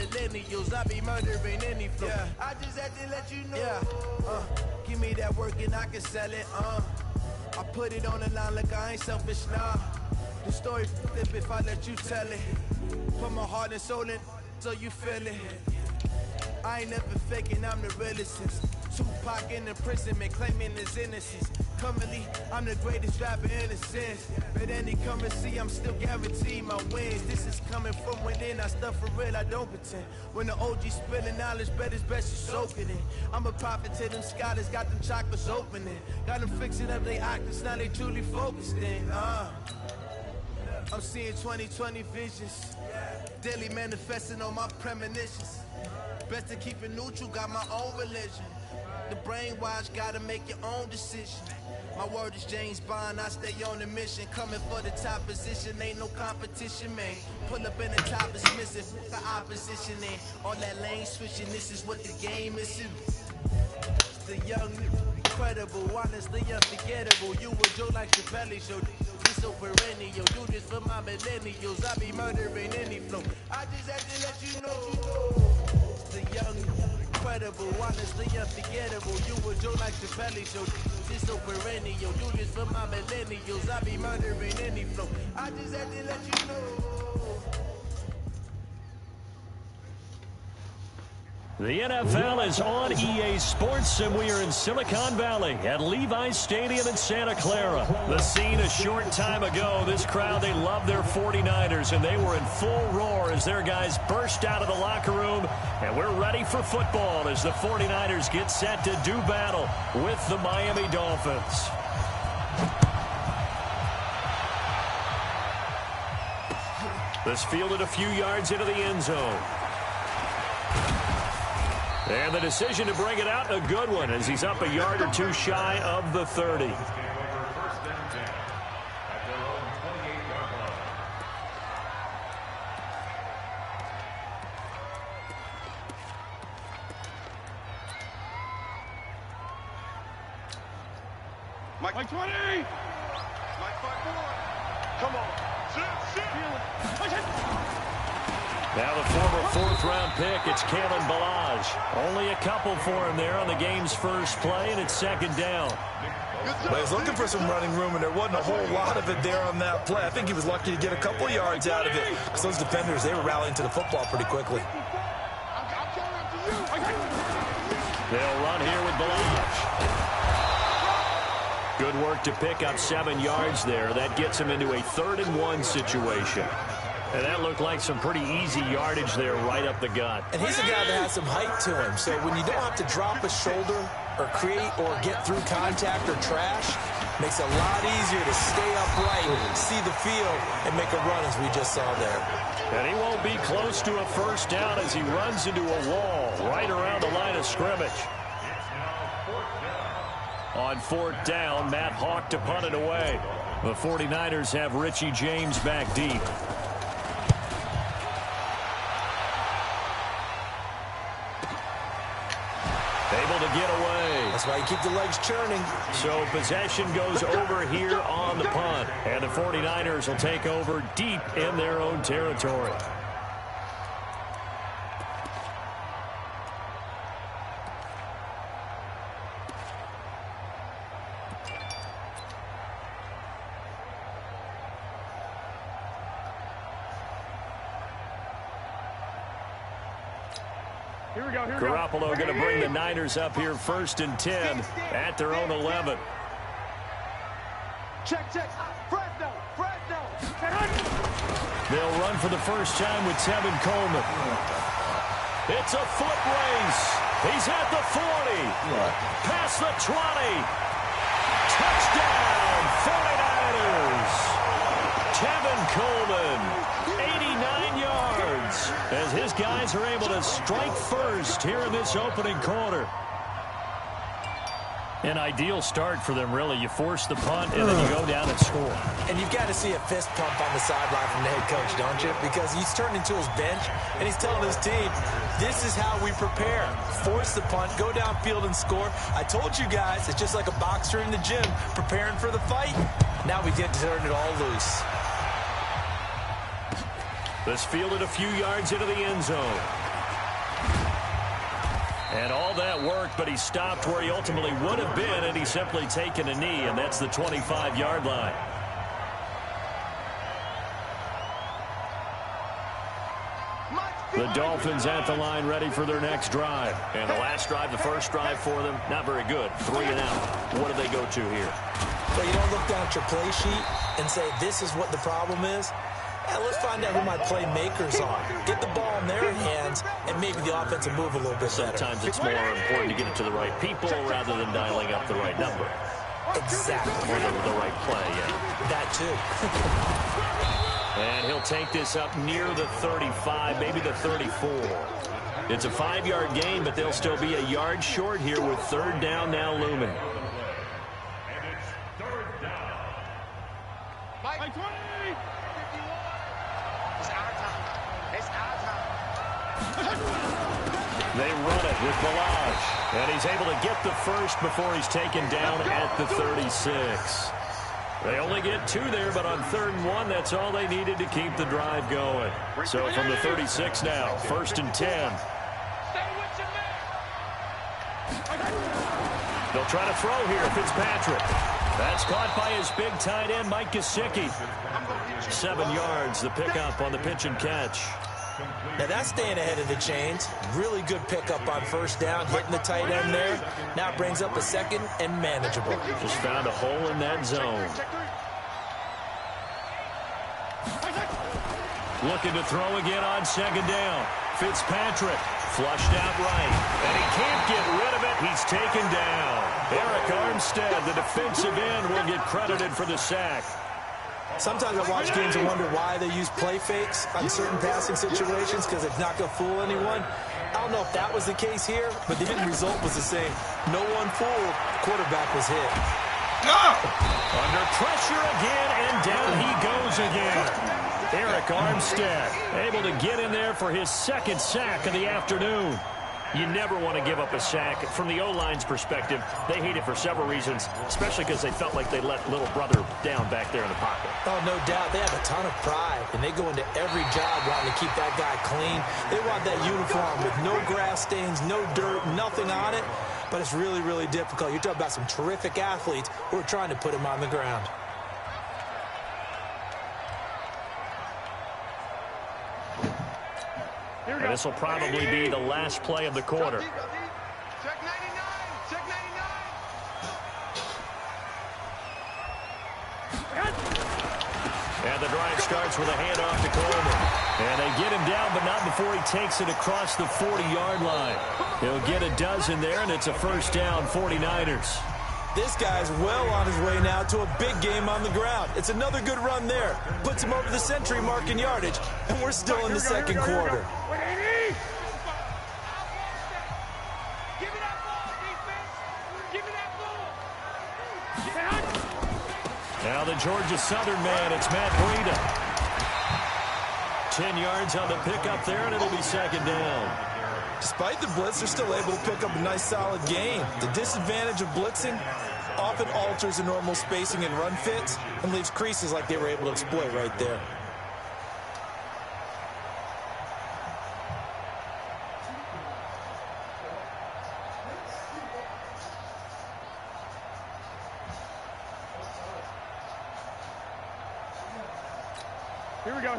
millennials. I be murdering any flow. Yeah. I just had to let you know. Yeah. Give me that work and I can sell it. I put it on the line like I ain't selfish, nah. The story flip if I let you tell it. Put my heart and soul in so you feel it. I ain't never faking, I'm the realest since Tupac in imprisonment, claiming his innocence. Currently, I'm the greatest rapper in a sense. But any come and see, I'm still guaranteed my wins. This is coming from within, I stuff for real, I don't pretend. When the OG spilling knowledge, bet it's best you soak it in. I'm a prophet to them scholars, got them chakras opening. Got them fixing up they octaves, now they truly focused in. I'm seeing 2020 visions. Daily manifesting on my premonitions. Best to keep it neutral, got my own religion. The brainwash, gotta make your own decision. My word is James Bond, I stay on a mission. Coming for the top position, ain't no competition, man. Pull up in the top is missing, the opposition in. All that lane switching, this is what the game is in. The young, incredible, honestly unforgettable. You a Joe like the belly show. This so perennial, do this for my millennials. I be murdering any flow. I just had to let you know. The young, incredible, honestly unforgettable. You a Joe like the belly show. This so perennial, do this for my millennials. I be murdering any flow. I just had to let you know. The NFL is on EA Sports, and we are in Silicon Valley at Levi's Stadium in Santa Clara. The scene a short time ago. This crowd, they love their 49ers, and they were in full roar as their guys burst out of the locker room. And we're ready for football as the 49ers get set to do battle with the Miami Dolphins. This fielded a few yards into the end zone. And the decision to bring it out, a good one, as he's up a yard or two shy of the 30. Mike 20! Mike 5-4. Come on. Sit. Now the former fourth-round pick, it's Kalen Ballage. Only a couple for him there on the game's first play, and it's second down. But he's looking for some running room, and there wasn't a whole lot of it there on that play. I think he was lucky to get a couple of yards out of it, because those defenders, they were rallying to the football pretty quickly. They'll run here with Ballage. Good work to pick up 7 yards there. That gets him into a 3rd-and-1 situation. And that looked like some pretty easy yardage there right up the gut. And he's a guy that has some height to him, so when you don't have to drop a shoulder or create or get through contact or trash, makes it a lot easier to stay upright, see the field, and make a run as we just saw there. And he won't be close to a first down as he runs into a wall right around the line of scrimmage. On 4th down, Matt Hawk to punt it away. The 49ers have Richie James back deep. Able to get away. That's why you keep the legs churning. So possession goes over here on the punt. And the 49ers will take over deep in their own territory. Garoppolo going to bring the Niners up here 1st and 10 at their own 11. Check. Fresno. They'll run for the first time with Tevin Coleman. It's a foot race. He's at the 40. Past the 20. Touchdown, 49ers. Tevin Coleman, 89 yards, as his guys are able to strike first here in this opening quarter. An ideal start for them, really. You force the punt, and then you go down and score. And you've got to see a fist pump on the sideline from the head coach, don't you? Because he's turned into his bench, and he's telling his team, this is how we prepare. Force the punt, go downfield and score. I told you guys, it's just like a boxer in the gym preparing for the fight. Now we get to turn it all loose. This fielded a few yards into the end zone. And all that work, but he stopped where he ultimately would have been, and he's simply taken a knee, and that's the 25-yard line. The Dolphins at the line, ready for their next drive. And the last drive, the first drive for them, not very good. 3 and out. What do they go to here? Well, you don't look down at your play sheet and say, this is what the problem is. And let's find out who my playmakers are. Get the ball in their hands, and maybe the offense will move a little bit better. Sometimes it's more important to get it to the right people rather than dialing up the right number. Exactly. Or the right play, yeah. That too. And he'll take this up near the 35, maybe the 34. It's a 5-yard gain, but they'll still be a yard short here with 3rd down now looming. Mike 20! They run it with Balaj, and he's able to get the first before he's taken down at the 36. They only get 2 there, but on 3rd and 1, that's all they needed to keep the drive going. So from the 36 now, 1st and 10. They'll try to throw here, Fitzpatrick. That's caught by his big tight end, Mike Gesicki. 7 yards, the pickup on the pitch and catch. Now that's staying ahead of the chains. Really good pickup on 1st down, hitting the tight end there. Now brings up a 2nd and manageable. Just found a hole in that zone. Looking to throw again on 2nd down. Fitzpatrick flushed out right, and he can't get rid of it. He's taken down. Eric Armstead, the defensive end, will get credited for the sack. Sometimes I watch games and wonder why they use play fakes on certain passing situations, because it's not going to fool anyone. I don't know if that was the case here, but the end result was the same. No one fooled. Quarterback was hit. Under pressure again, and down he goes again. Eric Armstead able to get in there for his 2nd sack of the afternoon. You never want to give up a sack. From the O-line's perspective, they hate it for several reasons, especially because they felt like they let little brother down back there in the pocket. Oh, no doubt. They have a ton of pride, and they go into every job wanting to keep that guy clean. They want that uniform with no grass stains, no dirt, nothing on it. But it's really, really difficult. You're talking about some terrific athletes who are trying to put him on the ground. And this will probably be the last play of the quarter. Check 99! Check 99! And the drive starts with a handoff to Coleman. And they get him down, but not before he takes it across the 40-yard line. He'll get a dozen there, and it's a 1st down, 49ers. This guy's well on his way now to a big game on the ground. It's another good run there. Puts him over the century mark in yardage, and we're still in the 2nd quarter. Now the Georgia Southern man, it's Matt Breida. 10 yards on the pickup there, and it'll be 2nd down. Despite the blitz, they're still able to pick up a nice, solid gain. The disadvantage of blitzing often alters the normal spacing and run fits and leaves creases like they were able to exploit right there.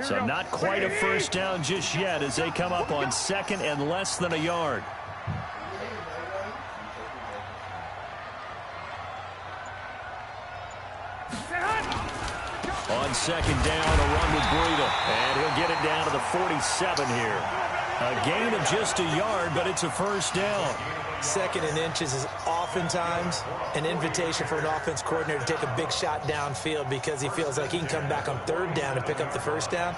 So not quite a 1st down just yet as they come up on 2nd and less than a yard. On 2nd down, a run with Breida. And he'll get it down to the 47 here. A gain of just a yard, but it's a 1st down. 2nd and inches is oftentimes an invitation for an offense coordinator to take a big shot downfield because he feels like he can come back on 3rd down and pick up the 1st down.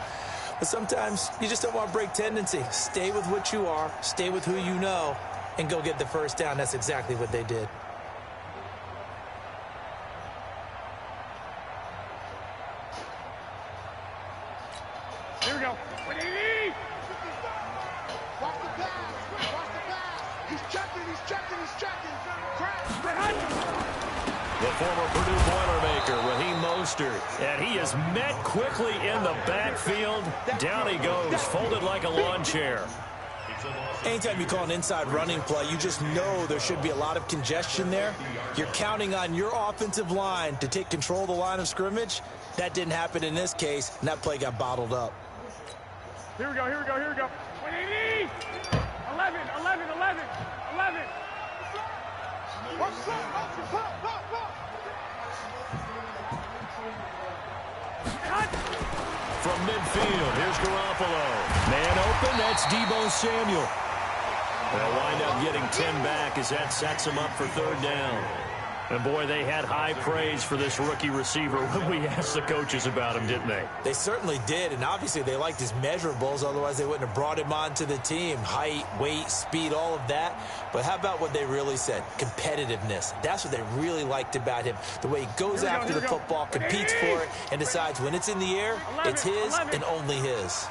But sometimes you just don't want to break tendency. Stay with what you are, stay with who you know, and go get the 1st down. That's exactly what they did. Here we go. 180! Watch the pass. Watch the pass. He's checking. The former Purdue Boilermaker, Raheem Mostert. And he is met quickly in the backfield. Down he goes, folded like a lawn chair. Anytime you call an inside running play, you just know there should be a lot of congestion there. You're counting on your offensive line to take control of the line of scrimmage. That didn't happen in this case, and that play got bottled up. Here we go, here we go, here we go. 180! 11, 11, 11, 11. From midfield, here's Garoppolo. Man open, that's Deebo Samuel. They'll wind up getting 10 back as that sets them up for third down. And, boy, they had high praise for this rookie receiver when we asked the coaches about him, didn't they? They certainly did, and obviously they liked his measurables. Otherwise, they wouldn't have brought him onto the team. Height, weight, speed, all of that. But how about what they really said? Competitiveness. That's what they really liked about him. The way he goes after the football, competes for it, and decides when it's in the air, it's his and only his.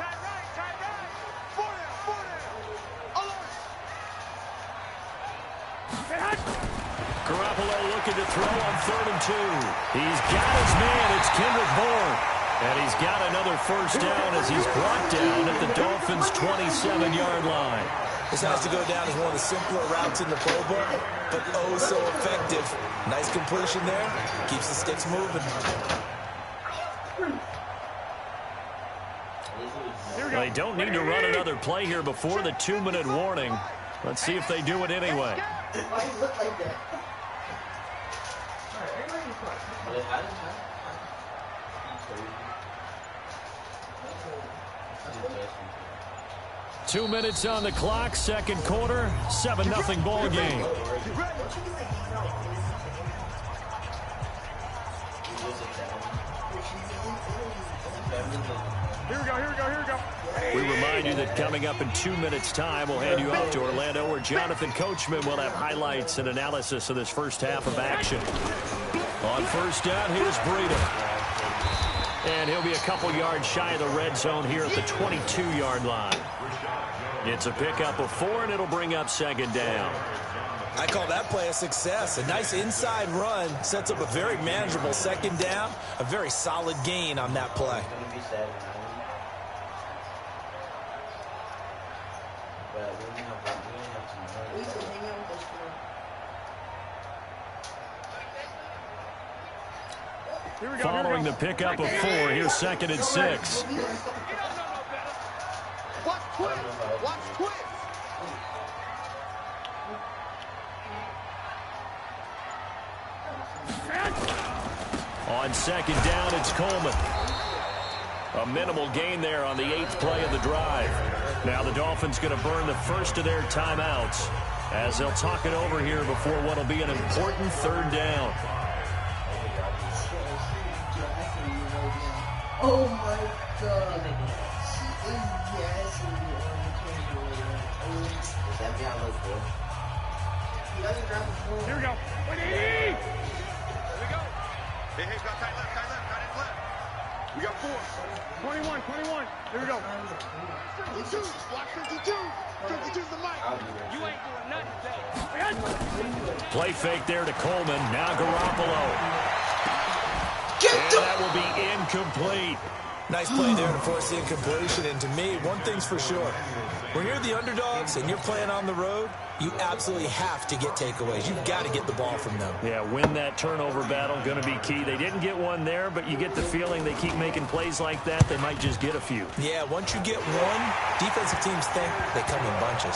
Garoppolo looking to throw on 3rd and 2. He's got his man. It's Kendrick Bourne. And he's got another first down as he's brought down at the Dolphins' 27-yard line. This has to go down as one of the simpler routes in the playbook, but oh so effective. Nice completion there. Keeps the sticks moving. They don't need to run another play here before the 2-minute warning. Let's see if they do it anyway. Why you look like that? 2 minutes on the clock, second quarter, 7-0 ball game. Here we go, here we go, here we go. We remind you that coming up in 2 minutes' time, we'll hand you off to Orlando, where Jonathan Coachman will have highlights and analysis of this first half of action. On first down, here's Breida. And he'll be a couple yards shy of the red zone here at the 22-yard line. It's a pickup of 4, and it'll bring up second down. I call that play a success. A nice inside run sets up a very manageable second down. A very solid gain on that play. Following the pickup of 4, here's 2nd and 6. Watch quick. Watch quick. On second down, it's Coleman. A minimal gain there on the 8th play of the drive. Now the Dolphins going to burn the first of their timeouts as they'll talk it over here before what will be an important third down. Oh my God. She is gassing me on the Here we go. 180. Here we go. Hey, got tight left, tight left. We got 4. 21, 21. Here we go. 52. Watch 52. 52's the mic. You ain't doing nothing today. Play fake there to Coleman. Now Garoppolo. And that will be incomplete. Nice play there to force the incompletion. And to me, one thing's for sure. When you're the underdogs and you're playing on the road, you absolutely have to get takeaways. You've got to get the ball from them. Yeah, win that turnover battle, going to be key. They didn't get one there, but you get the feeling they keep making plays like that, they might just get a few. Yeah, once you get one, defensive teams think they come in bunches.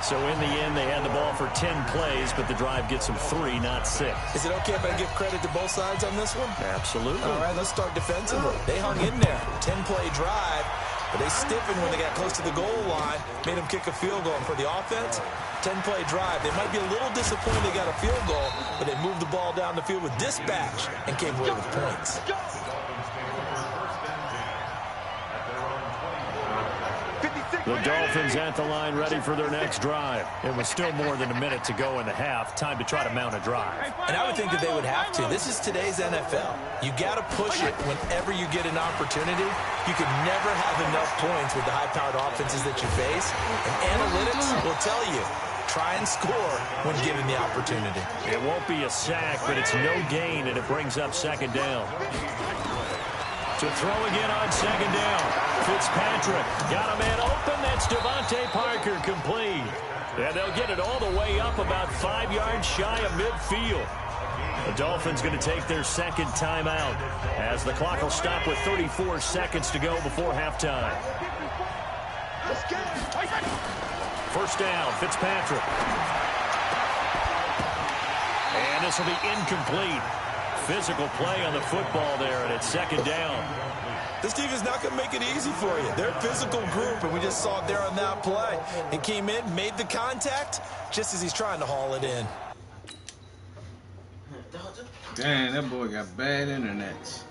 So in the end, they had the ball for 10 plays, but the drive gets them 3, not 6. Is it okay if I give credit to both sides on this one? Absolutely. All right, let's start defensively. They hung in there. 10-play drive, but they stiffened when they got close to the goal line, made them kick a field goal. And for the offense, 10-play drive. They might be a little disappointed they got a field goal, but they moved the ball down the field with dispatch and came away with points. The Dolphins at the line ready for their next drive. It was still more than a minute to go in the half. Time to try to mount a drive. And I would think that they would have to. This is today's NFL. You got to push it whenever you get an opportunity. You can never have enough points with the high-powered offenses that you face. And analytics will tell you, try and score when given the opportunity. It won't be a sack, but it's no gain, and it brings up second down. To throw again on second down. Fitzpatrick got a man open. That's That's Devontae Parker complete. And they'll get it all the way up about 5 yards shy of midfield. The Dolphins going to take their second timeout as the clock will stop with 34 seconds to go before halftime. First down, Fitzpatrick. And this will be incomplete. Physical play on the football there, and it's second down. This team is not going to make it easy for you. They're a physical group, and we just saw it there on that play. He came in, made the contact, just as he's trying to haul it in. Dang, that boy got bad internet.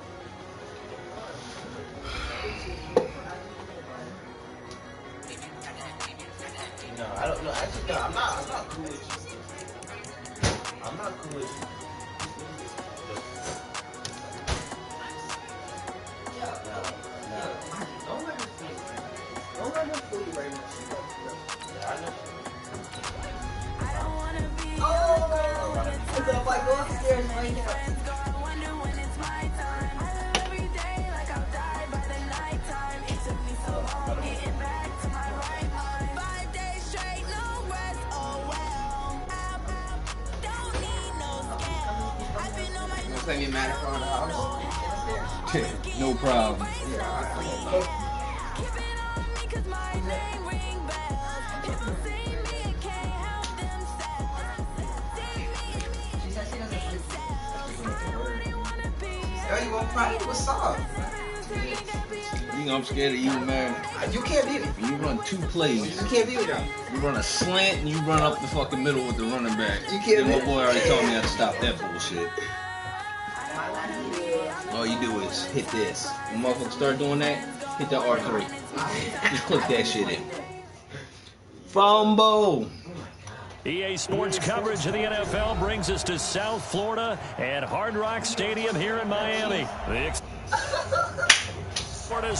No, I don't know. Actually, no, I'm not cool with you. I'm not cool with you. Don't let him fool you right now. Yeah, I know. Oh, if I go upstairs right now. Play me mad in front of the house. No problem. What's up? You know I'm scared of you, man. You can't beat me. You run 2 plays. You can't beat me though. You run a slant and you run up the fucking middle with the running back. You can't My boy already told me how to stop that bullshit. All you do is hit this. When motherfuckers start doing that, hit the R3. Just click that shit in. Fumble. EA Sports coverage of the NFL brings us to South Florida at Hard Rock Stadium here in Miami. As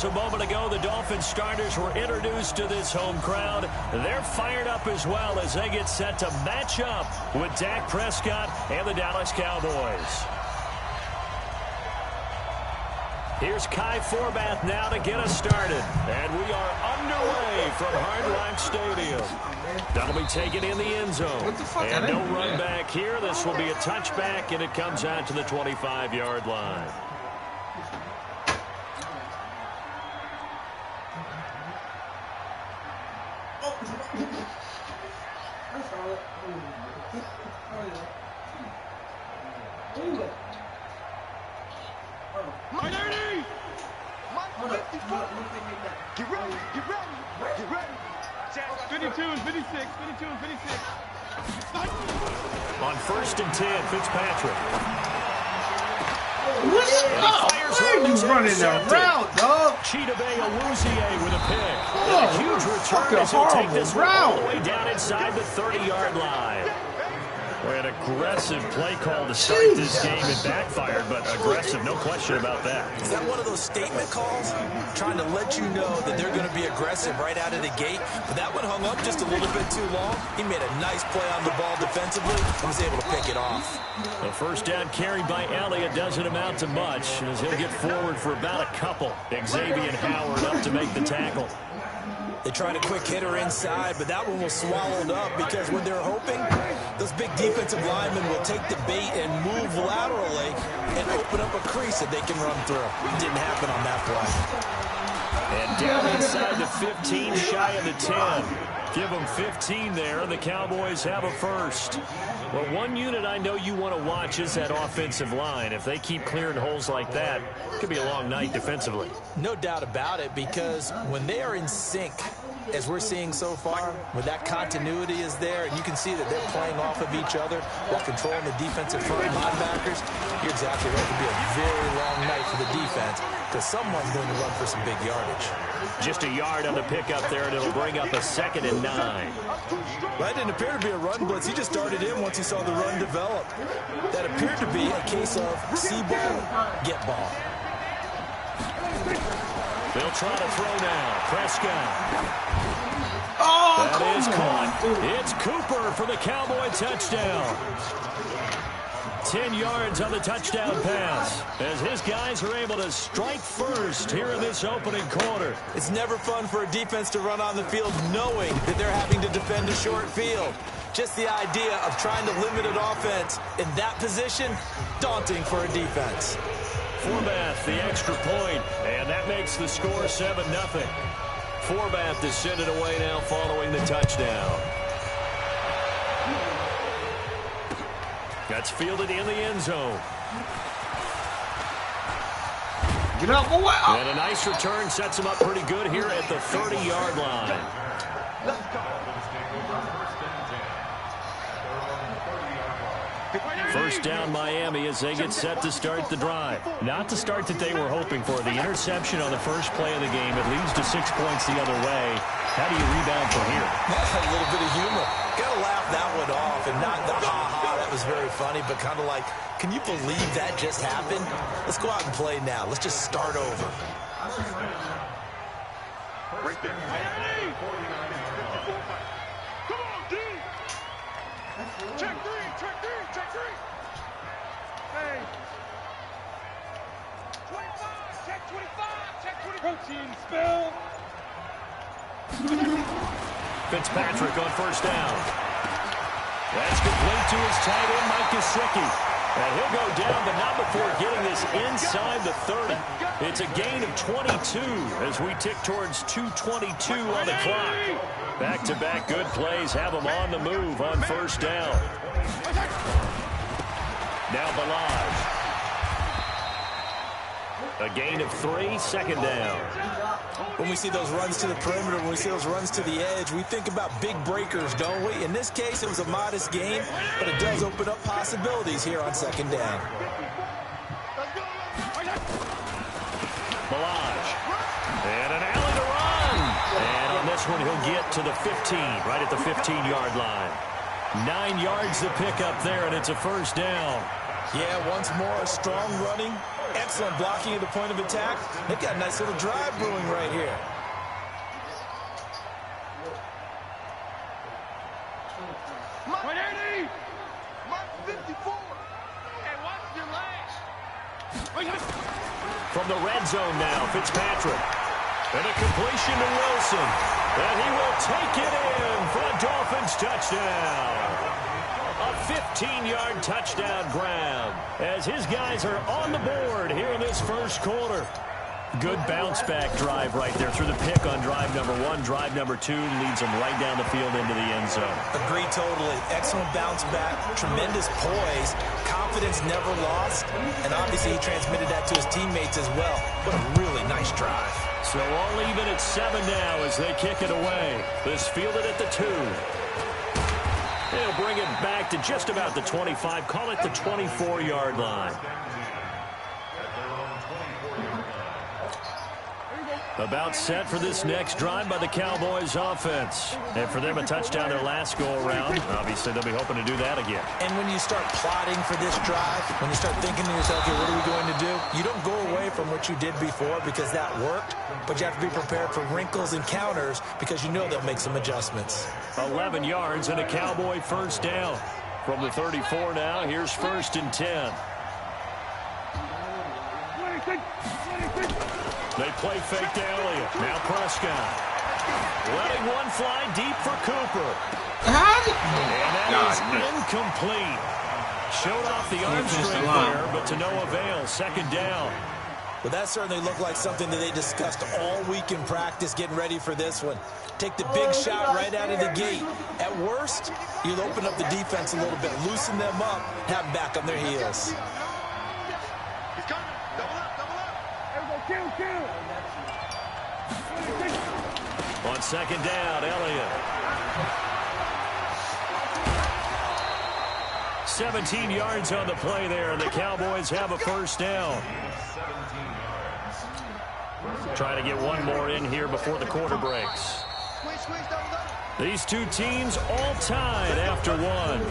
a moment ago, the Dolphins starters were introduced to this home crowd. They're fired up as well as they get set to match up with Dak Prescott and the Dallas Cowboys. Here's Kai Forbath now to get us started. And we are underway from Hard Rock Stadium. That'll be taken in the end zone. And no run back here. This will be a touchback, and it comes out to the 25-yard line. Get ready, get ready, get ready. 52 and 56, 52 and 56. On 1st and 10, Fitzpatrick. What's up? Why are you running that route, dog? Cheetah Bay Awuzie with a pick. And a huge return as he'll take this all the way down inside the 30-yard line. An aggressive play call to start this game. It backfired, but aggressive, no question about that. Is that one of those statement calls? Trying to let you know that they're going to be aggressive right out of the gate. But that one hung up just a little bit too long. He made a nice play on the ball defensively and was able to pick it off. The first down carried by Elliott doesn't amount to much as he'll get forward for about a couple. Xavier Howard up to make the tackle. They tried a quick hitter inside, but that one was swallowed up because when they're hoping, those big defensive linemen will take the bait and move laterally and open up a crease that they can run through. It didn't happen on that play. And down inside the 15, shy of the 10. Give them 15 there, and the Cowboys have a first. Well, one unit I know you want to watch is that offensive line. If they keep clearing holes like that, it could be a long night defensively. No doubt about it, because when they are in sync, as we're seeing so far, when that continuity is there, and you can see that they're playing off of each other while controlling the defensive front linebackers, you're exactly right. It could be a very long night for the defense because someone's going to run for some big yardage. Just a yard on the pickup there, and it'll bring up a 2nd and 9. That didn't appear to be a run blitz. He just started in once he saw the run develop. That appeared to be a case of see ball, get ball. They'll try to throw now. Prescott. Oh, that is caught. It's Cooper for the Cowboy touchdown. 10 yards on the touchdown pass as his guys are able to strike first here in this opening quarter. It's never fun for a defense to run on the field knowing that they're having to defend a short field. Just the idea of trying to limit an offense in that position, daunting for a defense. Forbath, the extra point, and that makes the score 7-0. Forbath is sent it away now following the touchdown. That's fielded in the end zone. Get up, boy. And a nice return sets him up pretty good here at the 30-yard line. First down Miami as they get set to start the drive. Not the start that they were hoping for. The interception on the first play of the game. It leads to 6 points the other way. How do you rebound from here? A little bit of humor. Got to laugh that one off and not the ha-ha. That was very funny, but kind of like, can you believe that just happened? Let's go out and play now. Let's just start over. Right there. Come on, D. Check three, check three, check three. Hey. 25, check 25, check 25. Protein spill. Fitzpatrick on first down. That's complete to his tight end, Mike Gesicki. And he'll go down, but not before getting this inside the 30. It's a gain of 22 as we tick towards 2:22 on the clock. Back-to-back good plays have them on the move on first down. Now Balaj. A gain of 3, second down. When we see those runs to the perimeter, when we see those runs to the edge, we think about big breakers, don't we? In this case, it was a modest gain, but it does open up possibilities here on second down. Balaj. And an alley to run. And on this one, he'll get to the 15, right at the 15-yard line. 9 yards to pick up there, and it's a first down. Yeah, once more, a strong running. Excellent blocking at the point of attack. They've got a nice little drive brewing right here. Mark 80! Mark 54! Hey, what's your last? From the red zone now, Fitzpatrick. And a completion to Wilson. And he will take it in for a Dolphins touchdown. A 15-yard touchdown grab as his guys are on the board here in this first quarter. Good bounce-back drive right there through the pick on drive number 1. Drive number 2 leads them right down the field into the end zone. Agreed totally. Excellent bounce-back, tremendous poise, confidence never lost, and obviously he transmitted that to his teammates as well. What a really nice drive. So all even at 7 now as they kick it away. This fielded at the 2. They'll bring it back to just about the 25. Call it the 24-yard line. About set for this next drive by the Cowboys offense. And for them, a touchdown their last go-around. Obviously, they'll be hoping to do that again. And when you start plotting for this drive, when you start thinking to yourself, okay, what are we going to do? You don't go away from what you did before because that worked, but you have to be prepared for wrinkles and counters because you know they'll make some adjustments. 11 yards and a Cowboy first down. From the 34 now, here's 1st and 10. They play fake to Elliott. Now Prescott. Letting one fly deep for Cooper. And that is incomplete. Showed off the arm strength there, but to no avail. Second down. Well, that certainly looked like something that they discussed all week in practice getting ready for this one. Take the big shot right out of the gate. At worst, you'll open up the defense a little bit, loosen them up, have them back on their heels. He's coming. Double up, double up. Kill. On second down, Elliott. 17 yards on the play there, and the Cowboys have a first down. Trying to get one more in here before the quarter breaks. These two teams all tied after one.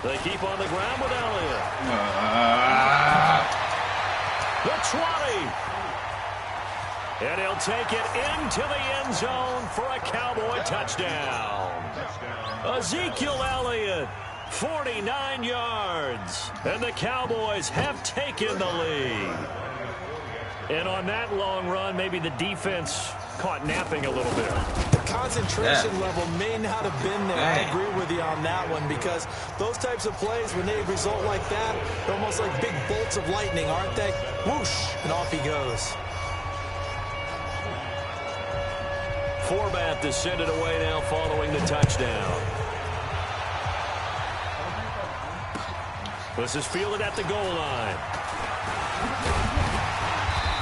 They keep on the ground with Elliott. The 20. And he'll take it into the end zone for a Cowboy touchdown. Ezekiel Elliott, 49 yards. And the Cowboys have taken the lead. And on that long run, maybe the defense caught napping a little bit. The concentration level may not have been there. I agree with you on that one, because those types of plays, when they result like that, they're almost like big bolts of lightning, aren't they? Whoosh, and off he goes. Forbath to send it away now following the touchdown. This is fielded at the goal line.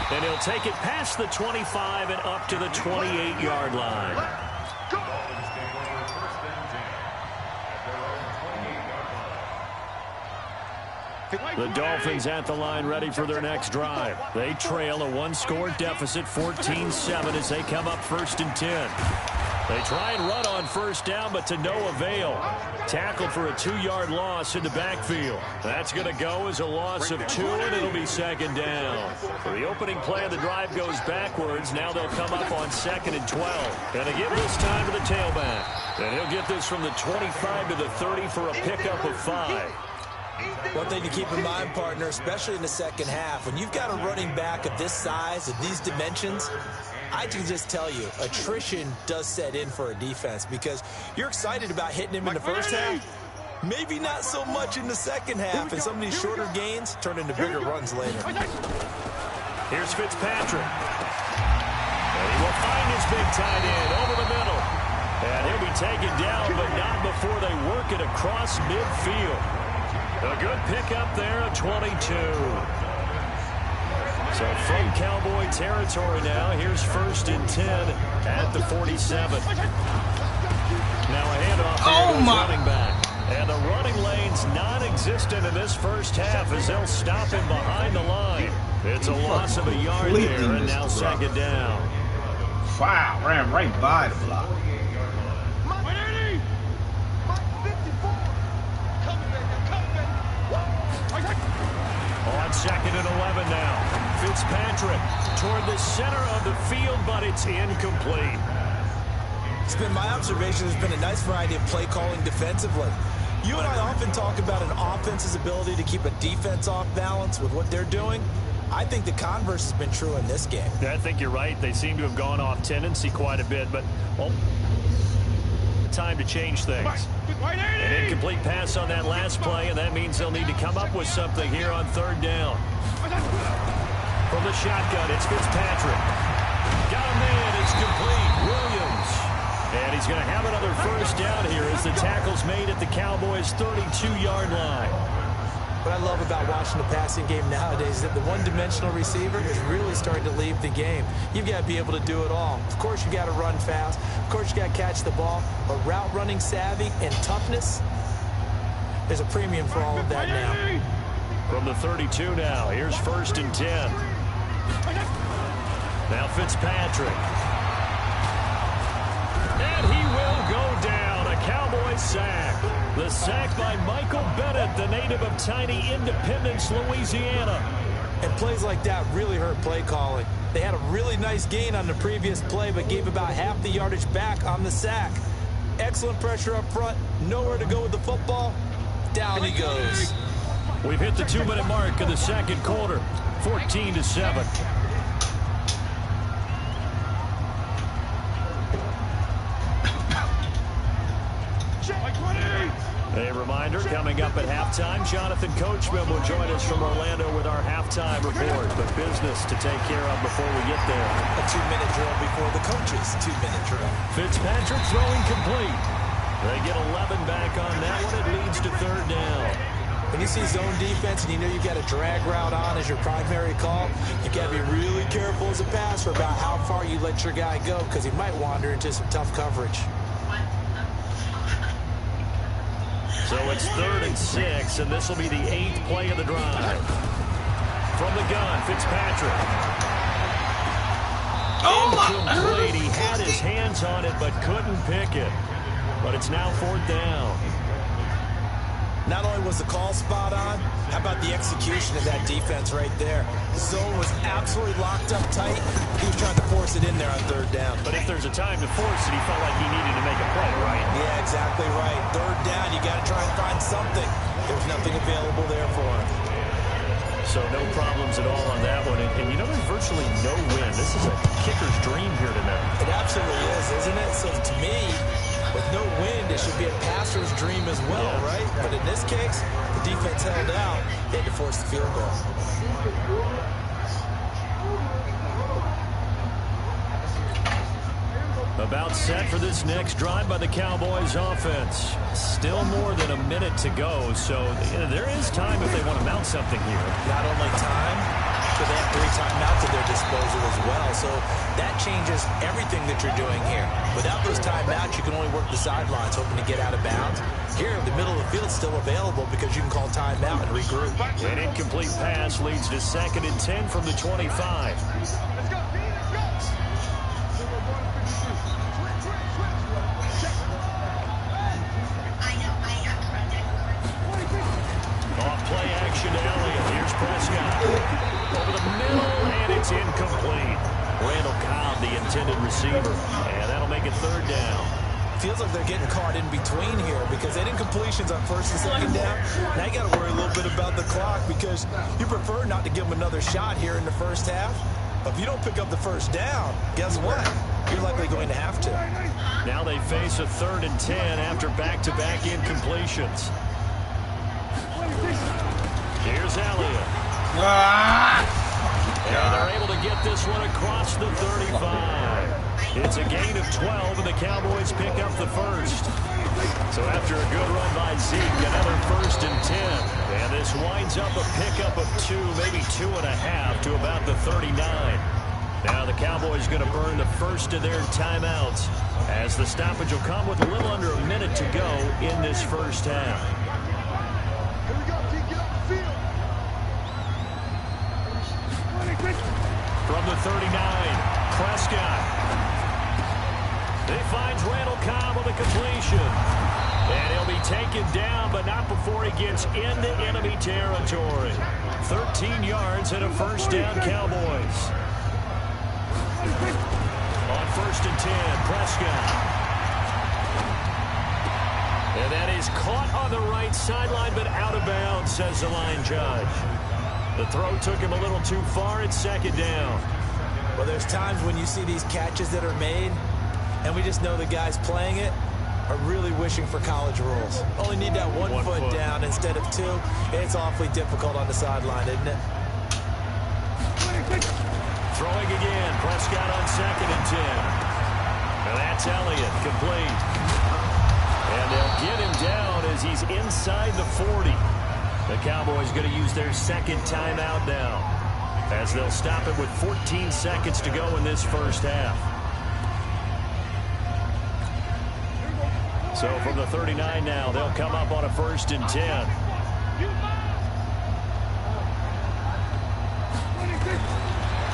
And he'll take it past the 25 and up to the 28-yard line. The Dolphins at the line ready for their next drive. They trail a one-score deficit, 14-7, as they come up 1st and 10. They try and run on first down, but to no avail. Tackled for a 2-yard loss in the backfield. That's going to go as a loss of 2, and it'll be 2nd down. The opening play of the drive goes backwards. Now they'll come up on 2nd and 12. And they give this time to the tailback. And he'll get this from the 25 to the 30 for a pickup of 5. One thing to keep in mind, partner, especially in the second half, when you've got a running back of this size, of these dimensions, I can just tell you, attrition does set in for a defense, because you're excited about hitting him in the first half. Maybe not so much in the second half, and some of these shorter gains turn into bigger runs later. Here's Fitzpatrick. And he will find his big tight end over the middle. And he'll be taken down, but not before they work it across midfield. A good pickup there of 22. So from Cowboy territory now, here's 1st and 10 at the 47. Now a handoff here to the running back. And the running lane's non-existent in this first half as they'll stop him behind the line. It's a loss of a yard there, and now 2nd down. Wow, ran right by the block. On 2nd and 11 now. Fitzpatrick toward the center of the field, but it's incomplete. It's been my observation, there's been a nice variety of play calling defensively. You and I often talk about an offense's ability to keep a defense off balance with what they're doing. I think the converse has been true in this game. I think you're right. They seem to have gone off tendency quite a bit, but time to change things. An incomplete pass on that last play, and that means they'll need to come up with something here on 3rd down. From the shotgun, it's Fitzpatrick. Got a man, it's complete. Williams. And he's going to have another 1st down here as the tackle's made at the Cowboys' 32-yard line. What I love about watching the passing game nowadays is that the one-dimensional receiver is really starting to leave the game. You've got to be able to do it all. Of course, you got to run fast. Of course, you got to catch the ball. But route running savvy and toughness, there's a premium for all of that now. From the 32 now, here's 1st and 10. Now Fitzpatrick. And he will go down. A Cowboy sack. The sack by Michael Bennett, the native of tiny Independence, Louisiana. And plays like that really hurt play calling. They had a really nice gain on the previous play, but gave about half the yardage back on the sack. Excellent pressure up front. Nowhere to go with the football. Down he goes. We've hit the 2-minute mark of the 2nd quarter. 14-7. A reminder, coming up at halftime, Jonathan Coachman will join us from Orlando with our halftime report. But business to take care of before we get there. A 2-minute drill before the coach's 2-minute drill. Fitzpatrick throwing complete. They get 11 back on that one. It leads to 3rd down. When you see zone defense and you know you've got a drag route on as your primary call, you got to be really careful as a passer about how far you let your guy go, because he might wander into some tough coverage. So it's 3rd and 6, and this will be the 8th play of the drive. From the gun, Fitzpatrick. Incomplete. He had his hands on it, but couldn't pick it. But it's now 4th down. Not only was the call spot on, how about the execution of that defense right there? The zone was absolutely locked up tight. He was trying to force it in there on third down. But if there's a time to force it, he felt like he needed to make a play, right? Yeah, exactly right. Third down, you got to try and find something. There was nothing available there for him. So no problems at all on that one. And you know, there's virtually no win. This is a kicker's dream here tonight. It absolutely is, isn't it? So to me, with no wind, it should be a passer's dream as well, right? But in this case, the defense held out. They had to force the field goal. About set for this next drive by the Cowboys offense. Still more than a minute to go, so there is time if they want to mount something here. Not only time, but they have 3 timeouts at their disposal as well. So that changes everything that you're doing here. Without those timeouts, you can only work the sidelines, hoping to get out of bounds. Here, the middle of the field is still available because you can call timeout and regroup. An incomplete pass leads to 2nd and 10 from the 25. Let's go, D, let's go. Off play action to Elliott. Here's Prescott. Over the middle, and it's incomplete. Randall Cobb, the intended receiver. And that'll make it 3rd down. Feels like they're getting caught in between here because they did completions on 1st and 2nd down. Now you got to worry a little bit about the clock because you prefer not to give them another shot here in the first half. But if you don't pick up the 1st down, guess what? You're likely going to have to. Now they face a 3rd and 10 after back-to-back incompletions. Here's Elliott. And they're able to get this one across the 35. It's a gain of 12, and the Cowboys pick up the 1st. So after a good run by Zeke, another 1st and 10. And this winds up a pickup of 2, maybe 2.5 to about the 39. Now the Cowboys going to burn the first of their timeouts as the stoppage will come with a little under a minute to go in this first half. Here we go, D, get up the field. From the 39, Prescott. He finds Randall Cobb with a completion. And he'll be taken down, but not before he gets into enemy territory. 13 yards and a 1st down, Cowboys. On 1st and 10, Prescott. And that is caught on the right sideline, but out of bounds, says the line judge. The throw took him a little too far. It's 2nd down. Well, there's times when you see these catches that are made, and we just know the guys playing it are really wishing for college rules. Only need that one foot down instead of 2. It's awfully difficult on the sideline, isn't it? Throwing again. Prescott on 2nd and 10. And that's Elliott, complete. And they'll get him down as he's inside the 40. The Cowboys going to use their 2nd timeout now, as they'll stop it with 14 seconds to go in this first half. So from the 39 now, they'll come up on a 1st and 10.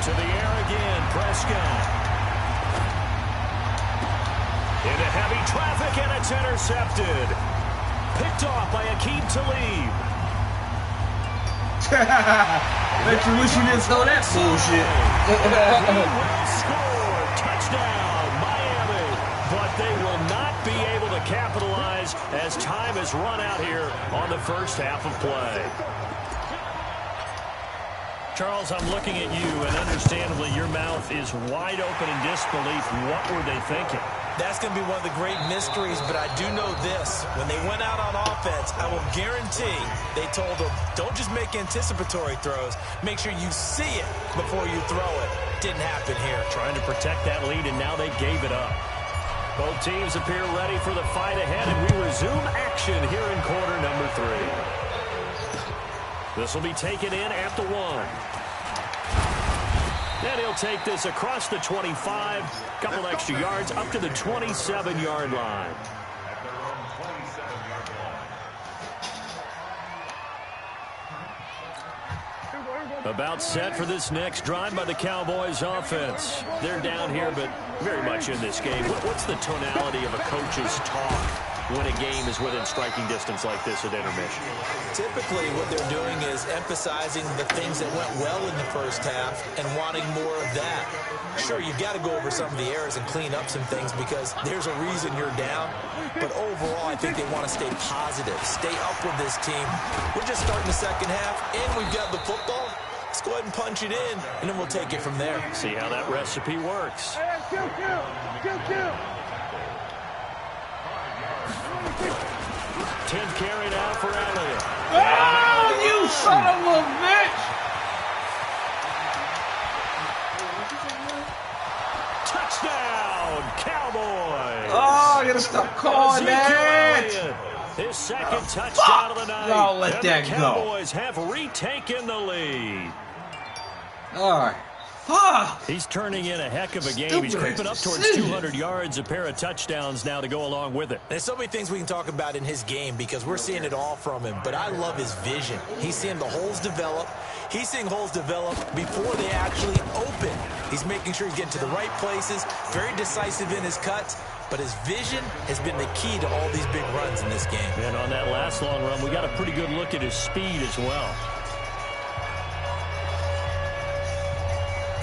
To the air again, Prescott. Into heavy traffic, and it's intercepted. Picked off by Aqib Talib. Bet you wish you didn't throw that bullshit. Will score. Touchdown, Miami. But they will not be able to capitalize as time has run out here on the first half of play. Charles, I'm looking at you, and understandably your mouth is wide open in disbelief. What were they thinking? That's going to be one of the great mysteries, but I do know this. When they went out on offense, I will guarantee they told them, don't just make anticipatory throws. Make sure you see it before you throw it. Didn't happen here. Trying to protect that lead, and now they gave it up. Both teams appear ready for the fight ahead, and we resume action here in quarter number 3. This will be taken in at the 1. And he'll take this across the 25, couple extra yards, up to the 27-yard line. About set for this next drive by the Cowboys offense. They're down here, but very much in this game. What's the tonality of a coach's talk when a game is within striking distance like this at intermission? Typically, what they're doing is emphasizing the things that went well in the first half and wanting more of that. Sure, you've got to go over some of the errors and clean up some things because there's a reason you're down. But overall, I think they want to stay positive, stay up with this team. We're just starting the second half, and we've got the football. Let's go ahead and punch it in, and then we'll take it from there. See how that recipe works. 10th carry now for Elliott. Oh, you son of a bitch! Touchdown, Cowboys! Oh, you gotta stop calling that! His second touchdown of the night. No, let that the go. Cowboys have retaken the lead. All right. Fuck! He's turning in a heck of a game. He's creeping up towards 200 yards, a pair of touchdowns now to go along with it. There's so many things we can talk about in his game because we're seeing it all from him, but I love his vision. He's seeing the holes develop. He's seeing holes develop before they actually open. He's making sure he's getting to the right places, very decisive in his cuts, but his vision has been the key to all these big runs in this game. And on that last long run, we got a pretty good look at his speed as well.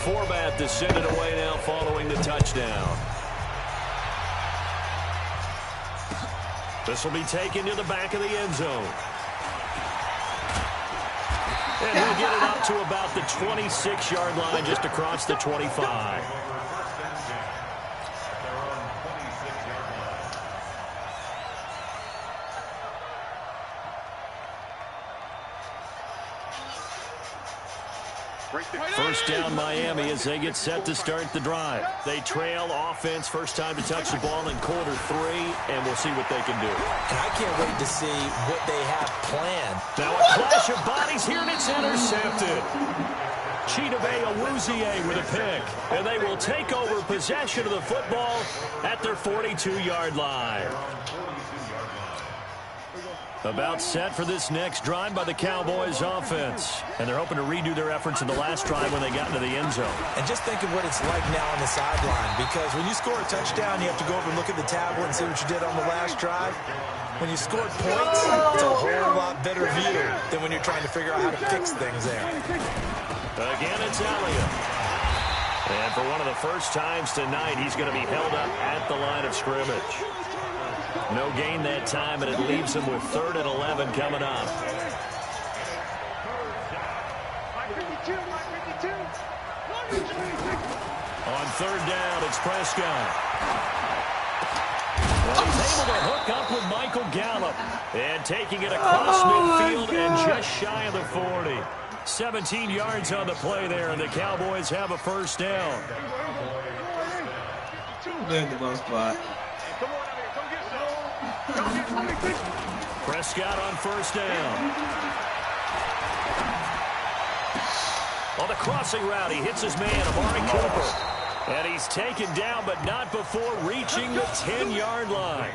Forbat to send it away now following the touchdown. This will be taken to the back of the end zone. And he'll get it up to about the 26-yard line just across the 25. First down Miami as they get set to start the drive. They trail offense, first time to touch the ball in quarter 3, and we'll see what they can do. And I can't wait to see what they have planned. Now a clash of bodies here, and it's intercepted. Chidobe Awuzie with a pick, and they will take over possession of the football at their 42-yard line. About set for this next drive by the Cowboys offense. And they're hoping to redo their efforts in the last drive when they got into the end zone. And just think of what it's like now on the sideline, because when you score a touchdown, you have to go over and look at the tablet and see what you did on the last drive. When you scored points, it's a whole lot better view than when you're trying to figure out how to fix things there. Again, it's Elliott. And for one of the first times tonight, he's going to be held up at the line of scrimmage. No gain that time, and it leaves him with 3rd and 11 coming up. On 3rd down, it's Prescott. Well, he's able to hook up with Michael Gallup. And taking it across midfield and just shy of the 40. 17 yards on the play there, and the Cowboys have a first down. They're in the ball spot. Prescott on first down. On the crossing route, he hits his man, Amari Cooper. And he's taken down, but not before reaching the 10-yard line.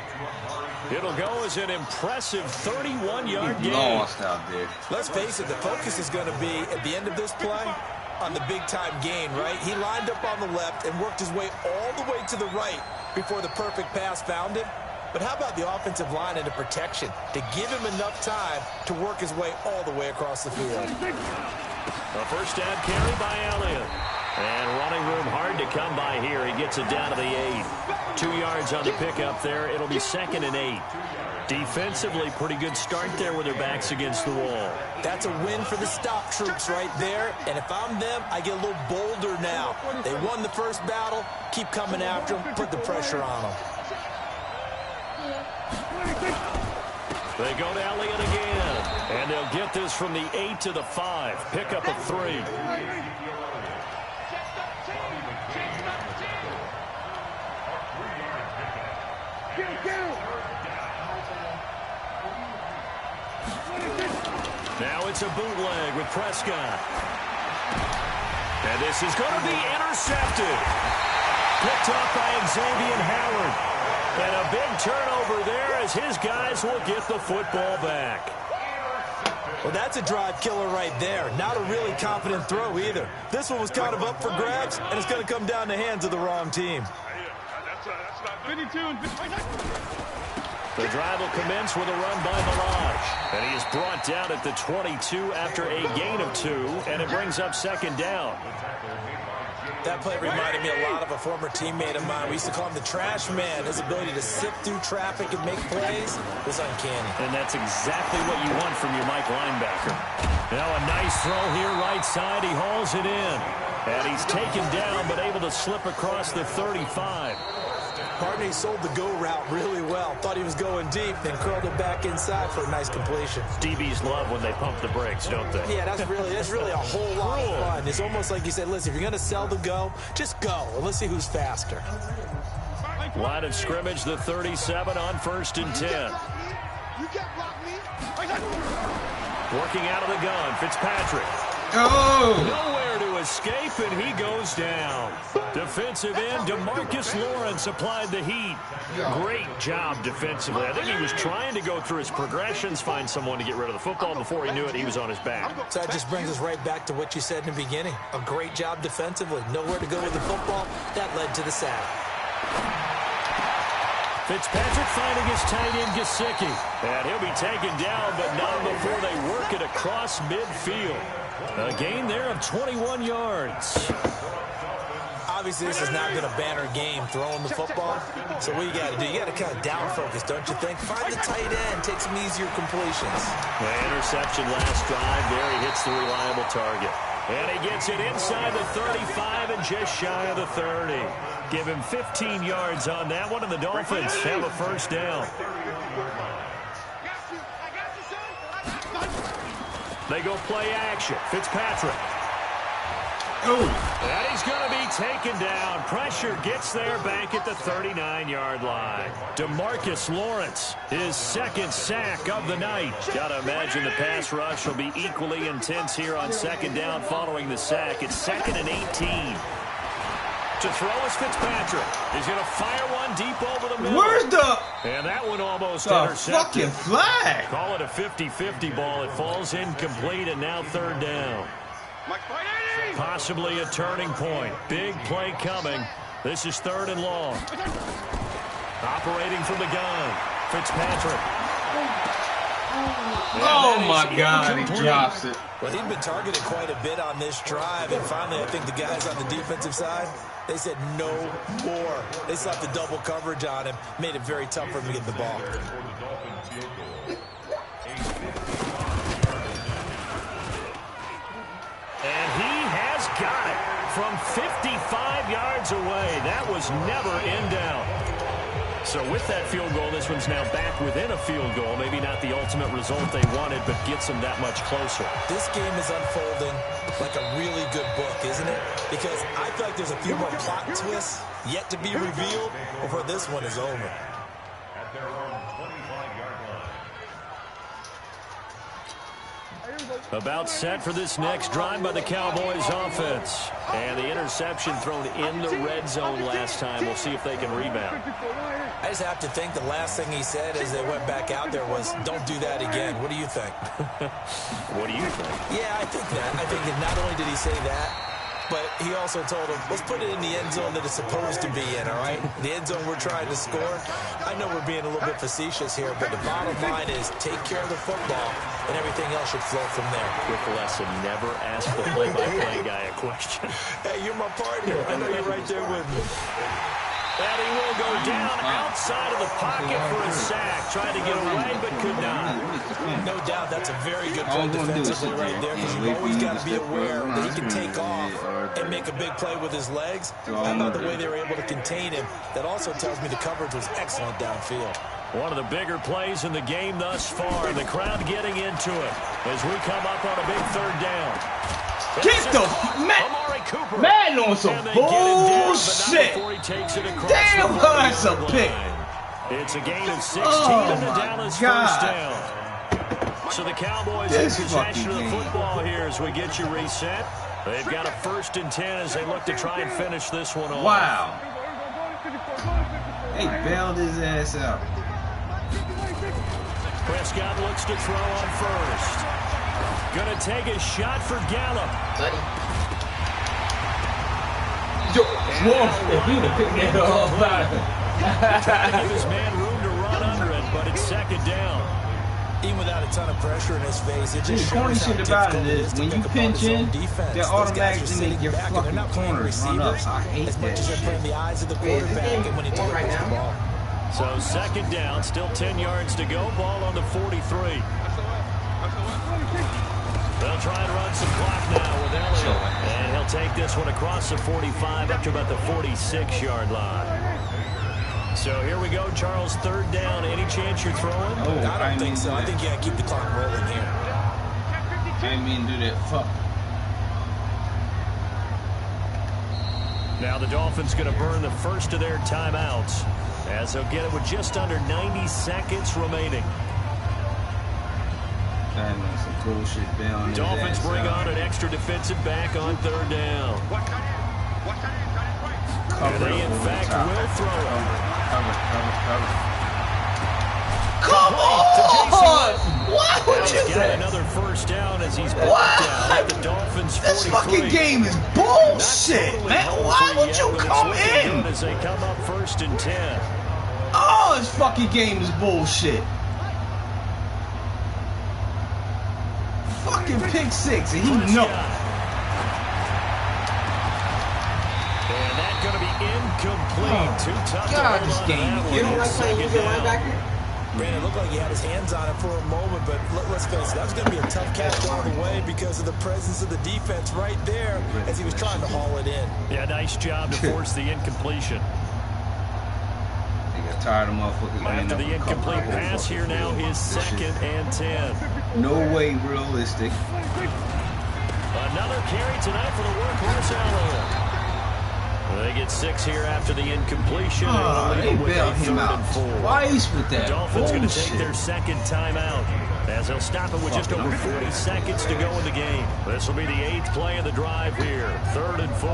It'll go as an impressive 31-yard gain. Lost out there. Let's face it, the focus is going to be, at the end of this play, on the big-time gain, right? He lined up on the left and worked his way all the way to the right before the perfect pass found him. But how about the offensive line and the protection to give him enough time to work his way all the way across the field? A first down carry by Elliott. And running room hard to come by here. He gets it down to the 8. 2 yards on the pickup there. It'll be 2nd and 8. Defensively, pretty good start there with their backs against the wall. That's a win for the stop troops right there. And if I'm them, I get a little bolder now. They won the first battle. Keep coming after them. Put the pressure on them. They go to Elliott again. And they'll get this from the 8 to the 5. Pick up a 3. Now it's a bootleg with Prescott. And this is going to be intercepted. Picked off by Xavier Howard. And a big turnover there as his guys will get the football back. Well, that's a drive killer right there. Not a really confident throw either. This one was kind of up for grabs, and it's going to come down the hands of the wrong team. The drive will commence with a run by Malage. And he is brought down at the 22 after a gain of 2, and it brings up second down. That play reminded me a lot of a former teammate of mine. We used to call him the trash man. His ability to sift through traffic and make plays was uncanny. And that's exactly what you want from your Mike linebacker. Now a nice throw here right side. He hauls it in. And he's taken down but able to slip across the 35. Partner sold the go route really well. Thought he was going deep, then curled it back inside for a nice completion. DBs love when they pump the brakes, don't they? Yeah, that's really a whole lot of fun. It's almost like you said, listen, if you're going to sell the go, just go, and let's see who's faster. Line of scrimmage, the 37 on 1st and 10. You can't block me. Working out of the gun, Fitzpatrick. Oh! Nowhere to escape, and he goes down. Defensive end, DeMarcus Lawrence applied the heat. Great job defensively. I think he was trying to go through his progressions, find someone to get rid of the football. Before he knew it, he was on his back. So that just brings us right back to what you said in the beginning. A great job defensively. Nowhere to go with the football. That led to the sack. Fitzpatrick finding his tight end, Gesicki. And he'll be taken down, but not before they work it across midfield. A gain there of 21 yards. Obviously, this is not been a banner game throwing the football. So what you got to do, you got to kind of down focus, don't you think? Find the tight end, take some easier completions. The interception last drive there. He hits the reliable target. And he gets it inside the 35 and just shy of the 30. Give him 15 yards on that one, and the Dolphins have a first down. They go play action. Fitzpatrick. Oh! And he's going to be taken down. Pressure gets there back at the 39-yard line. DeMarcus Lawrence, his second sack of the night. Got to imagine the pass rush will be equally intense here on second down following the sack. It's 2nd and 18. To throw is Fitzpatrick. He's going to fire one deep over the middle. Where's the... And that one almost the intercepted. fucking flag? Call it a 50-50 ball. It falls incomplete, and now 3rd down. Possibly a turning point. Big play coming. This is 3rd and long. Operating from the gun. Fitzpatrick. Oh my God, he drops it. Well, he'd been targeted quite a bit on this drive, and finally I think the guys on the defensive side, they said no more. They slapped the double coverage on him, made it very tough for him to get the ball. And he has got it from 55 yards away. That was never in doubt. So with that field goal, this one's now back within a field goal. Maybe not the ultimate result they wanted, but gets them that much closer. This game is unfolding like a really good book, isn't it? Because I feel like there's a few more plot twists yet to be revealed before this one is over. About set for this next drive by the Cowboys offense. And the interception thrown in the red zone last time. We'll see if they can rebound. I just have to think the last thing he said as they went back out there was, don't do that again. What do you think? What do you think? Yeah, I think that. I think that not only did he say that, but he also told him, let's put it in the end zone that it's supposed to be in, all right? The end zone we're trying to score. I know we're being a little bit facetious here, but the bottom line is take care of the football, and everything else should flow from there. Quick lesson, never ask the play-by-play guy a question. Hey, you're my partner. I know you're right there with me. And he will go down outside of the pocket for a sack. Tried to get away, but could not. No doubt that's a very good play defensively right there, because you've always got to be aware that he can take off and make a big play with his legs. How about the way they were able to contain him? That also tells me the coverage was excellent downfield. One of the bigger plays in the game thus far. The crowd getting into it as we come up on a big 3rd down. Get the man on some bullshit. Damn, that's a pick. It's a gain of 16 and the Dallas first down. So the Cowboys in possession of the football here as we get you reset. They've got a 1st and 10 as they look to try and finish this one off. Wow. They bailed his ass out. Prescott looks to throw on 1st. Gonna take a shot for Gallup. If he would have picked that up, Trying to give his man room to run under it, but it's second down. Even without a ton of pressure in his face, it just the corny shows how shit about it difficult is when you pinch in, they're automatically make your fucking corners run up. I hate as much that as they're playing shit. the eyes of the quarterback and when he delivers the ball. So second down, still 10 yards to go. Ball on the 43. They'll try and run some clock now with Elliott. And he'll take this one across the 45 up to about the 46-yard line. So here we go, Charles, third down. Any chance you're throwing? Oh, I don't think so. I think you got to keep the clock rolling here. I didn't mean to do that. Fuck. Now the Dolphins going to burn the first of their timeouts as they'll get it with just under 90 seconds remaining. Some bullshit down. Dolphins bring on an extra defensive back on third down. And they, in fact, will throw it. Cover. Come on! Why would you got another first down as he's back down at the Dolphins 43. This fucking game is bullshit, totally man. Why would you come in? As they come up first and 10. Oh, this fucking game is bullshit. Fucking pick six, and he knows. And that's going to be incomplete. Too tough God, to this hold game. on. You don't like playing with your linebacker? Brandon, it looked like he had his hands on it for a moment, but let's face it, that was going to be a tough catch all the way because of the presence of the defense right there as he was trying to haul it in. Yeah, nice job to force the incompletion. They got tired of motherfuckers. After the incomplete pass, here now is second and 10. No way realistic. Another carry tonight for the workhorse Elliott. They get 6 here after the incompletion. They bailed him out twice with that. The Dolphins going to bullshit. take their second timeout as they'll stop it with just over 40 seconds to go in the game. This will be the 8th play of the drive here. 3rd and 4.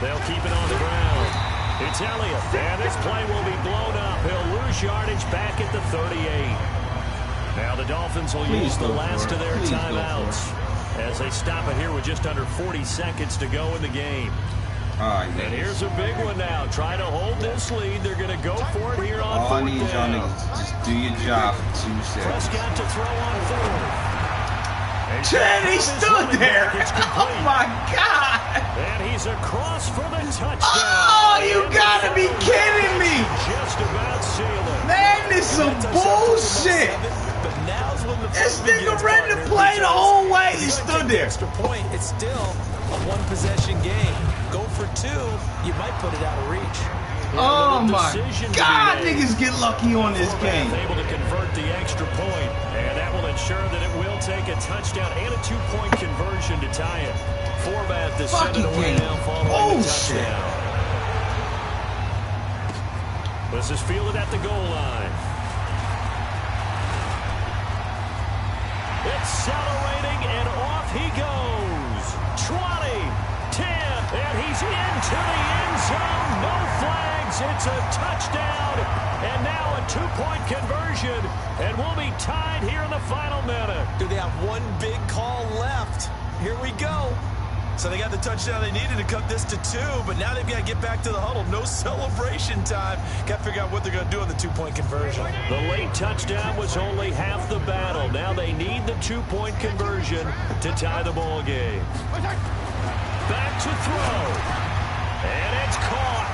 They'll keep it on the ground. It's Elliott, and this play will be blown up. He'll lose yardage back at the 38. Now the Dolphins will use the last of their timeouts as they stop it here with just under 40 seconds to go in the game. And here's a big one now. Trying to hold this lead. They're going to go for it here on all I fourth need y'all down. niggas to just do your job for 2 seconds. Prescott to throw on fourth. And he stood there. Oh my God. And he's across for the touchdown. Oh, you gotta be kidding me. Just about sealed it. Man, this is some bullshit. This nigga ready to play the whole way. He stood there. Extra point, it's still a one-possession game. Go for 2, you might put it out of reach. Oh my God, niggas get lucky on this game. Able to convert the extra point, and that will ensure that it will take a touchdown and a 2-point conversion to tie it. Format to send it away now following the touchdown. This is fielded at the goal line. Accelerating, and off he goes. 20, 10, and he's into the end zone. No flags. It's a touchdown, and now a 2-point conversion, and we'll be tied here in the final minute. Do they have one big call left? Here we go. So they got the touchdown they needed to cut this to 2, but now they've got to get back to the huddle. No celebration time. Got to figure out what they're going to do on the 2-point conversion. The late touchdown was only half the battle. Now they need the 2-point conversion to tie the ball game. Back to throw. And it's caught.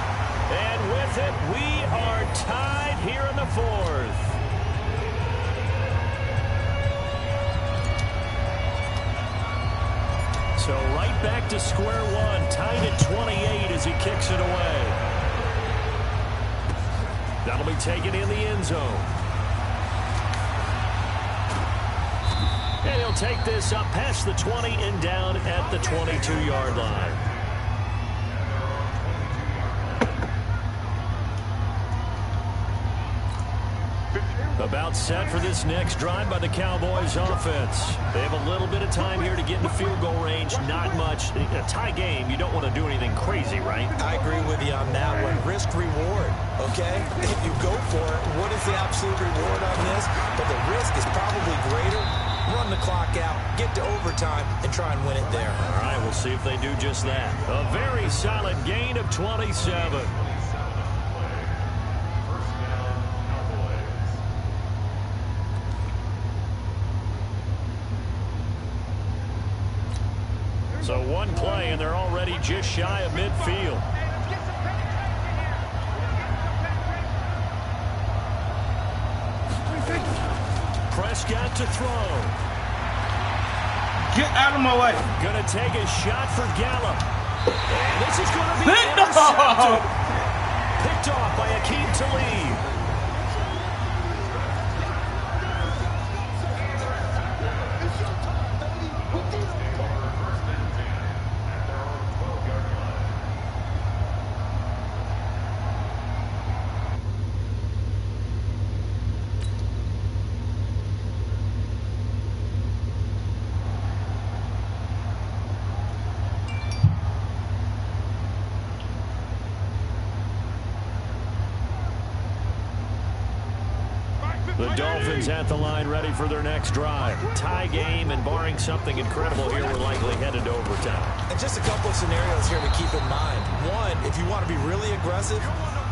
And with it, we are tied here in the 4th. So right back to square one, tied at 28 as he kicks it away. That'll be taken in the end zone. And he'll take this up past the 20 and down at the 22-yard line. About set for this next drive by the Cowboys offense. They have a little bit of time here to get into field goal range. Not much. A tie game, you don't want to do anything crazy, right? I agree with you on that one. Risk reward, okay? If you go for it, what is the absolute reward on this? But the risk is probably greater. Run the clock out, get to overtime, and try and win it there. All right, we'll see if they do just that. A very solid gain of 27. one play, and they're already just shy of midfield. Prescott to throw. Get out of my way. Going to take a shot for Gallup. And this is going to be intercepted. Picked off by Akeem Talib. The Dolphins at the line, ready for their next drive. Tie game, and barring something incredible here, we're likely headed to overtime. And just a couple of scenarios here to keep in mind. One, if you want to be really aggressive,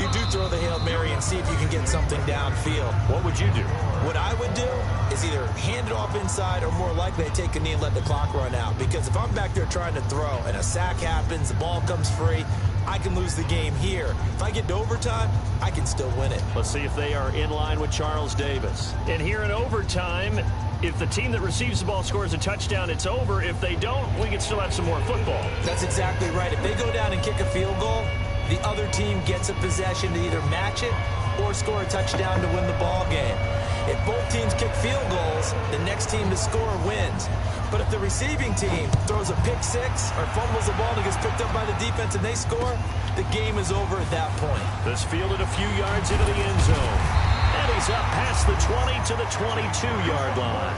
you do throw the Hail Mary and see if you can get something downfield. What would you do? What I would do is either hand it off inside or more likely I take a knee and let the clock run out. Because if I'm back there trying to throw and a sack happens, the ball comes free, I can lose the game here. If I get to overtime, I can still win it. Let's see if they are in line with Charles Davis. And here in overtime, if the team that receives the ball scores a touchdown, it's over. If they don't, we can still have some more football. That's exactly right. If they go down and kick a field goal, the other team gets a possession to either match it or score a touchdown to win the ball game. If both teams kick field goals, the next team to score wins. But if the receiving team throws a pick six or fumbles the ball and gets picked up by the defense and they score, the game is over at that point. This fielded a few yards into the end zone. And he's up past the 20 to the 22-yard line.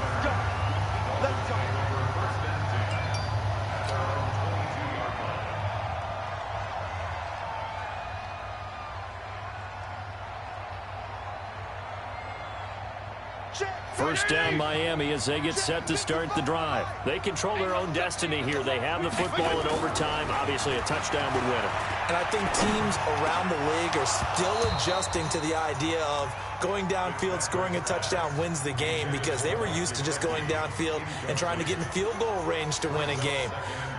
First down Miami as they get set to start the drive. They control their own destiny here. They have the football in overtime. Obviously, a touchdown would win it. And I think teams around the league are still adjusting to the idea of going downfield, scoring a touchdown wins the game, because they were used to just going downfield and trying to get in field goal range to win a game.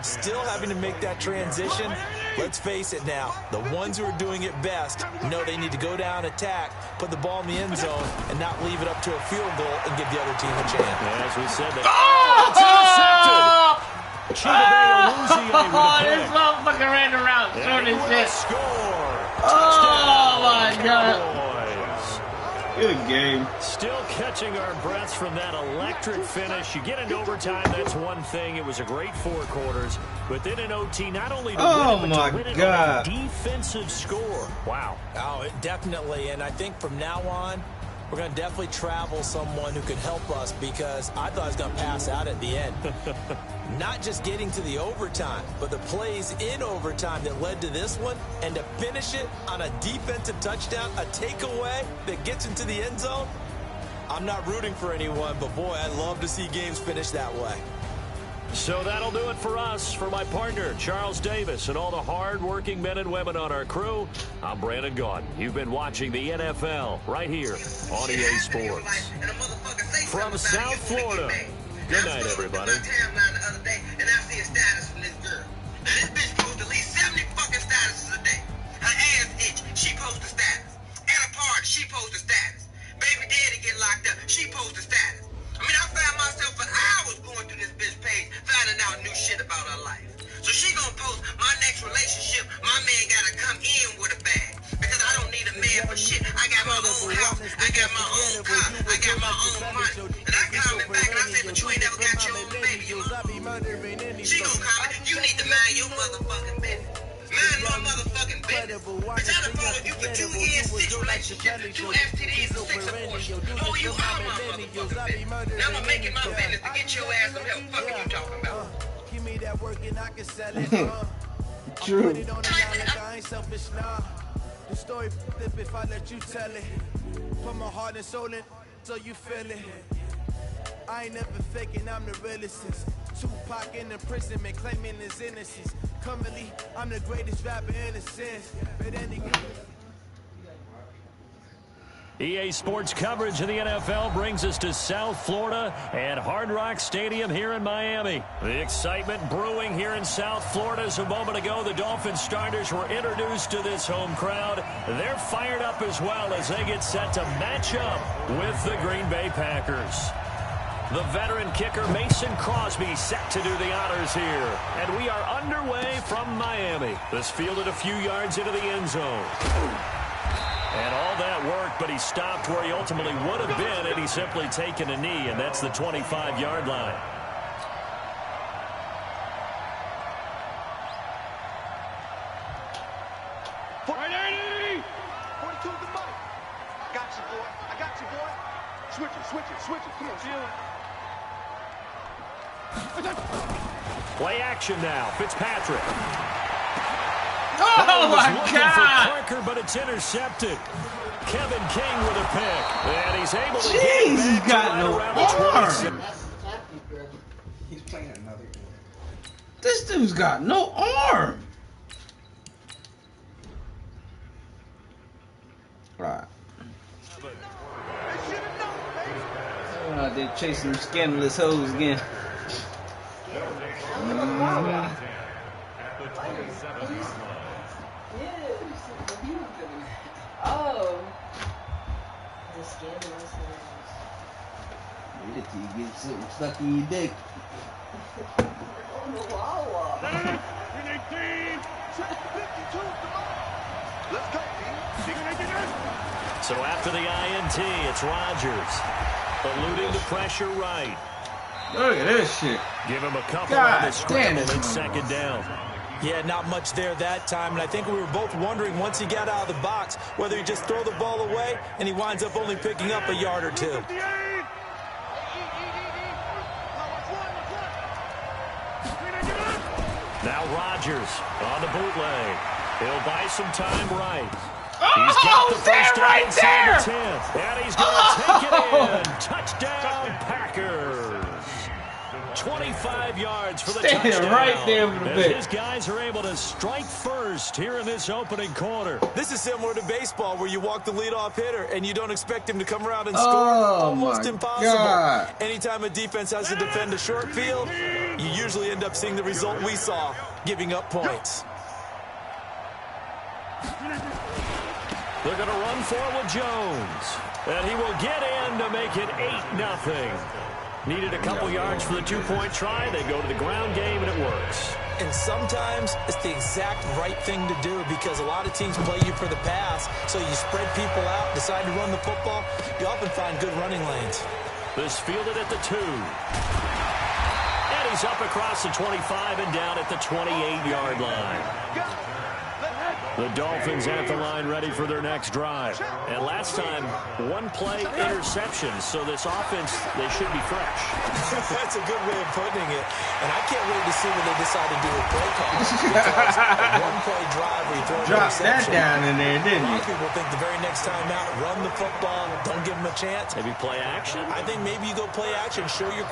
Still having to make that transition. Let's face it now, the ones who are doing it best know they need to go down, attack, put the ball in the end zone, and not leave it up to a field goal and give the other team a chance. Yeah, as we said, it's intercepted. This motherfucker ran around short as shit. Score. Oh, my God. Good game. Still catching our breaths from that electric finish. You get into overtime, that's one thing. It was a great 4 quarters. But then in OT, not only to win it, but to win it on a defensive score. Wow. Oh, definitely. And I think from now on, we're going to definitely travel someone who can help us, because I thought I was going to pass out at the end. Not just getting to the overtime, but the plays in overtime that led to this one, and to finish it on a defensive touchdown, a takeaway that gets into the end zone. I'm not rooting for anyone, but boy, I'd love to see games finish that way. So that'll do it for us. For my partner, Charles Davis, and all the hard-working men and women on our crew, I'm Brandon Gaudin. You've been watching the NFL right here on EA Sports. From South Florida, good night, everybody. She posts a status. Baby daddy get locked up. She posts a status. I mean, I found myself for hours going through this bitch page, finding out new shit about her life. So she gonna post my next relationship. My man gotta come in with a bag, because I don't need a man for shit. I got my own house. I got my own car. I got my own money. And I comment back and I say, but you ain't never got your own baby. She gonna comment, you need to mind your motherfucking business. Mind my motherfucking business. Bitch, I done followed you for 2 years, 6 relationships, 2 STDs, and 6 abortions. Oh, you are my motherfucking business. Now I'm making my business to get your ass some help. Fuck are you talking about? Give me that work and I can sell it. True. I put it on the line like I ain't selfish, nah. The story flip if I let you tell it. Put my heart and soul in so you feel it. I ain't never faking, I'm the realest. Tupac in the prison, man, claiming his innocence. Currently, I'm the greatest rapper in a sense. But any EA Sports coverage of the NFL brings us to South Florida and Hard Rock Stadium here in Miami. The excitement brewing here in South Florida as a moment ago. The Dolphins starters were introduced to this home crowd. They're fired up as well as they get set to match up with the Green Bay Packers. The veteran kicker Mason Crosby set to do the honors here. And we are underway from Miami. This fielded a few yards into the end zone. And all that worked, but he stopped where he ultimately would have been had he simply taken a knee, and that's the 25-yard line. Right, 80! 42 the mic. I got you, boy. I got you, boy. Switch it, switch it, switch it. Come on, Steele. Play action now. Fitzpatrick. Oh, my God! For Parker, but it's intercepted. Kevin King with a pick. And he's able to Jeez, get he's back got to no right around the 20. arm. He's playing another game. This dude's got no arm. Right. They're chasing them scandalous hoes again. Oh. The scandalous Wait till you get something stuck in your dick. Wow. 18! 52, come on! Let's go, team. So after the INT, it's Rodgers. Eluding the pressure right. Look at this shit. Give him a couple God on the scramble. damn it. It's second down. Yeah, not much there that time, and I think we were both wondering once he got out of the box whether he just throw the ball away and he winds up only picking up a yard or two. Now Rodgers on the bootleg. He'll buy some time right. Oh, He's got the first down right inside there. the 10. And he's going to take it in. Touchdown, Packers. 25 yards for the Standing touchdown. right there for the As pick. his guys are able to strike first here in this opening quarter. This is similar to baseball where you walk the leadoff hitter and you don't expect him to come around and Oh, score. Almost my impossible. God. Anytime a defense has to defend a short field, you usually end up seeing the result we saw, giving up points. They're going to run forward Jones. And he will get in to make it 8-0. Needed a couple yards for the two-point try. They go to the ground game, and it works. And sometimes it's the exact right thing to do because a lot of teams play you for the pass, so you spread people out, decide to run the football. You often find good running lanes. This fielded at the 2. And he's up across the 25 and down at the 28-yard line. The Dolphins at the line ready for their next drive. And last time, one play interception, so this offense, they should be fresh. That's a good way of putting it. And I can't wait to see what they decide to do with play calls. Because a one-play drive where you throw an Drop that interception. down in there, didn't A lot you? of people think the very next time out, run the football, don't give them a chance. Maybe play action? I think maybe you go play action, show your